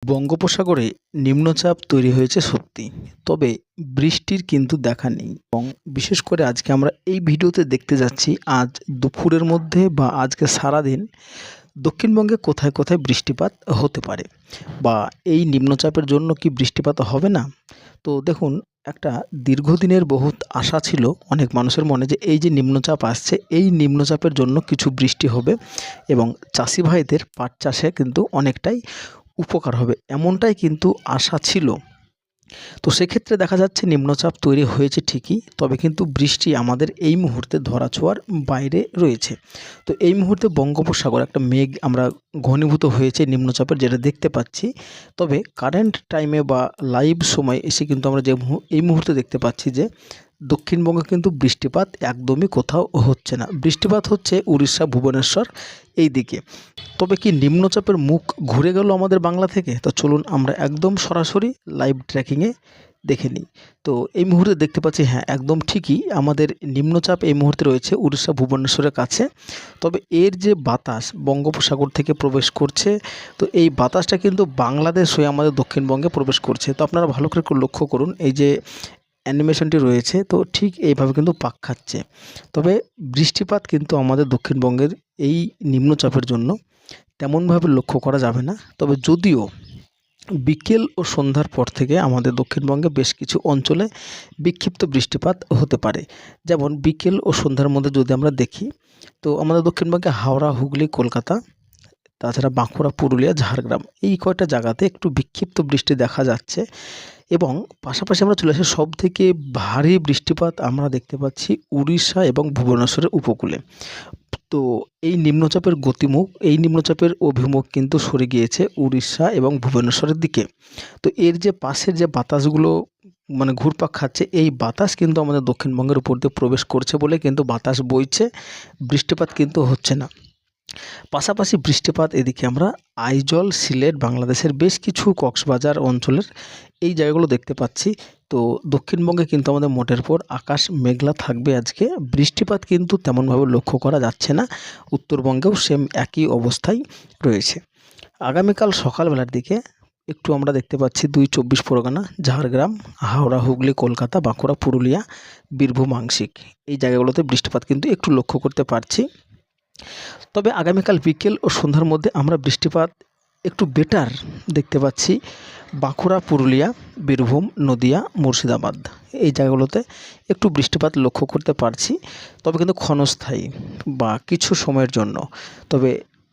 বঙ্গোপসাগরে নিম্নচাপ তৈরি হয়েছে সত্যি, তবে বৃষ্টির কিন্তু দেখা নেই। এবং বিশেষ করে আজকে আমরা এই ভিডিওতে দেখতে যাচ্ছি আজ দুপুরের মধ্যে বা আজকে সারাদিন দক্ষিণবঙ্গে কোথায় কোথায় বৃষ্টিপাত হতে পারে, বা এই নিম্নচাপের জন্য কি বৃষ্টিপাত হবে না। তো দেখুন, একটা দীর্ঘদিনের বহুত আশা ছিল অনেক মানুষের মনে যে এই যে নিম্নচাপ আসছে, এই নিম্নচাপের জন্য কিছু বৃষ্টি হবে এবং চাষি ভাইদের পাট চাষে কিন্তু অনেকটাই উপকার হবে, এমনটাই কিন্তু আশা ছিল। তো সেক্ষেত্রে দেখা যাচ্ছে নিম্নচাপ তৈরি হয়েছে ঠিকই, তবে কিন্তু বৃষ্টি আমাদের এই মুহূর্তে ধরাছোঁয়ার বাইরে রয়েছে। তো এই মুহূর্তে বঙ্গোপসাগর একটা মেঘ আমরা ঘনীভূত হয়েছে নিম্নচাপের, যেটা দেখতে পাচ্ছি। তবে কারেন্ট টাইমে বা লাইভ সময় এসে কিন্তু আমরা এই মুহূর্তে দেখতে পাচ্ছি যে দক্ষিণবঙ্গে কিন্তু বৃষ্টিপাত একদমই কোথাও হচ্ছে না। বৃষ্টিপাত হচ্ছে উড়িষ্যা, ভুবনেশ্বর এই দিকে। তবে কি নিম্নচাপের মুখ ঘুরে গেল আমাদের বাংলা থেকে? তো চলুন আমরা একদম সরাসরি লাইভ ট্র্যাকিংয়ে দেখে নিই। তো এই মুহূর্তে দেখতে পাচ্ছি, হ্যাঁ একদম ঠিকই, আমাদের নিম্নচাপ এই মুহূর্তে রয়েছে উড়িষ্যা, ভুবনেশ্বরের কাছে। তবে এর যে বাতাস বঙ্গোপসাগর থেকে প্রবেশ করছে, তো এই বাতাসটা কিন্তু বাংলাদেশ হয়ে আমাদের দক্ষিণবঙ্গে প্রবেশ করছে। তো আপনারা ভালো করে লক্ষ্য করুন, এই যে অ্যানিমেশনটি রয়েছে, তো ঠিক এইভাবে কিন্তু পাক খাচ্ছে। তবে বৃষ্টিপাত কিন্তু আমাদের দক্ষিণবঙ্গের এই নিম্নচাপের জন্য তেমনভাবে লক্ষ্য করা যাবে না। তবে যদিও বিকেল ও সন্ধ্যার পর থেকে আমাদের দক্ষিণবঙ্গে বেশ কিছু অঞ্চলে বিক্ষিপ্ত বৃষ্টিপাত হতে পারে। যেমন বিকেল ও সন্ধ্যার মধ্যে যদি আমরা দেখি, তো আমাদের দক্ষিণবঙ্গে হাওড়া, হুগলি, কলকাতা, তাছাড়া বাঁকুড়া, পুরুলিয়া, ঝাড়গ্রাম এই কয়টা জায়গাতে একটু বিক্ষিপ্ত বৃষ্টি দেখা যাচ্ছে। এবং পাশাপাশি আমরা চলে আসি, সবথেকে ভারী বৃষ্টিপাত আমরা দেখতে পাচ্ছি উড়িষ্যা এবং ভুবনেশ্বরের উপকূলে। তো এই নিম্নচাপের গতিমুখ, এই নিম্নচাপের অভিমুখ কিন্তু সরে গিয়েছে উড়িষ্যা এবং ভুবনেশ্বরের দিকে। তো এর যে পাশের যে বাতাসগুলো মানে ঘুরপাক খাচ্ছে, এই বাতাস কিন্তু আমাদের দক্ষিণবঙ্গের উপর দিয়ে প্রবেশ করছে বলে কিন্তু বাতাস বইছে, বৃষ্টিপাত কিন্তু হচ্ছে না। পাশাপাশি বৃষ্টিপাত এদিকে আমরা আইজল, সিলেট, বাংলাদেশের বেশ কিছু কক্সবাজার অঞ্চলের এই জায়গাগুলো দেখতে পাচ্ছি। তো দক্ষিণবঙ্গে কিন্তু আমাদের মোটের পর আকাশ মেঘলা থাকবে আজকে, বৃষ্টিপাত কিন্তু তেমনভাবে লক্ষ্য করা যাচ্ছে না। উত্তরবঙ্গেও সেম একই অবস্থায় রয়েছে। আগামীকাল সকালবেলার দিকে একটু আমরা দেখতে পাচ্ছি ২ পরগনা, ঝাড়গ্রাম, হাওড়া, হুগলি, কলকাতা, বাঁকুড়া, পুরুলিয়া, বীরভূম আংশিক এই জায়গাগুলোতে বৃষ্টিপাত কিন্তু একটু লক্ষ্য করতে পারছি। তবে আগামীকাল বিকেল ও সন্ধ্যার মধ্যে আমরা বৃষ্টিপাত একটু বেটার দেখতে পাচ্ছি বাঁকুড়া, পুরুলিয়া, বীরভূম, নদিয়া, মুর্শিদাবাদ এই জায়গাগুলোতে একটু বৃষ্টিপাত লক্ষ্য করতে পারছি। তবে কিন্তু ক্ষণস্থায়ী বা কিছু সময়ের জন্য। তবে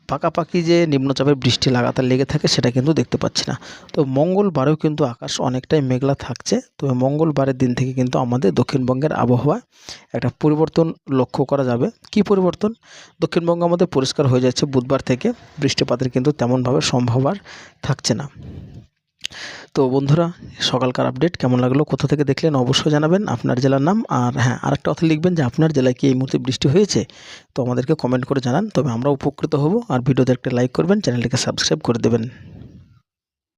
পাকাপাকি যে নিম্নচাপের বৃষ্টি লাগাতার লেগে থাকে সেটা কিন্তু দেখতে পাচ্ছি না। তো মঙ্গলবারেও কিন্তু আকাশ অনেকটাই মেঘলা থাকছে। তবে মঙ্গলবারের দিন থেকে কিন্তু আমাদের দক্ষিণবঙ্গের আবহাওয়া একটা পরিবর্তন লক্ষ্য করা যাবে। কি পরিবর্তন? দক্ষিণবঙ্গ আমাদের পরিষ্কার হয়ে যাচ্ছে বুধবার থেকে, বৃষ্টিপাতের কিন্তু তেমনভাবে সম্ভব আর থাকছে না। তো বন্ধুরা, সকালকার আপডেট কেমন লাগলো, কোথা থেকে দেখলেন অবশ্যই জানাবেন, আপনার জেলার নাম। আর হ্যাঁ, আরেকটা কথা লিখবেন যে আপনার জেলায় কি এই মুহূর্তে বৃষ্টি হয়েছে, তো আমাদেরকে কমেন্ট করে জানান। তবে আমরা উপকৃত হব। আর ভিডিওতে একটা লাইক করবেন, চ্যানেলটিকে সাবস্ক্রাইব করে দেবেন।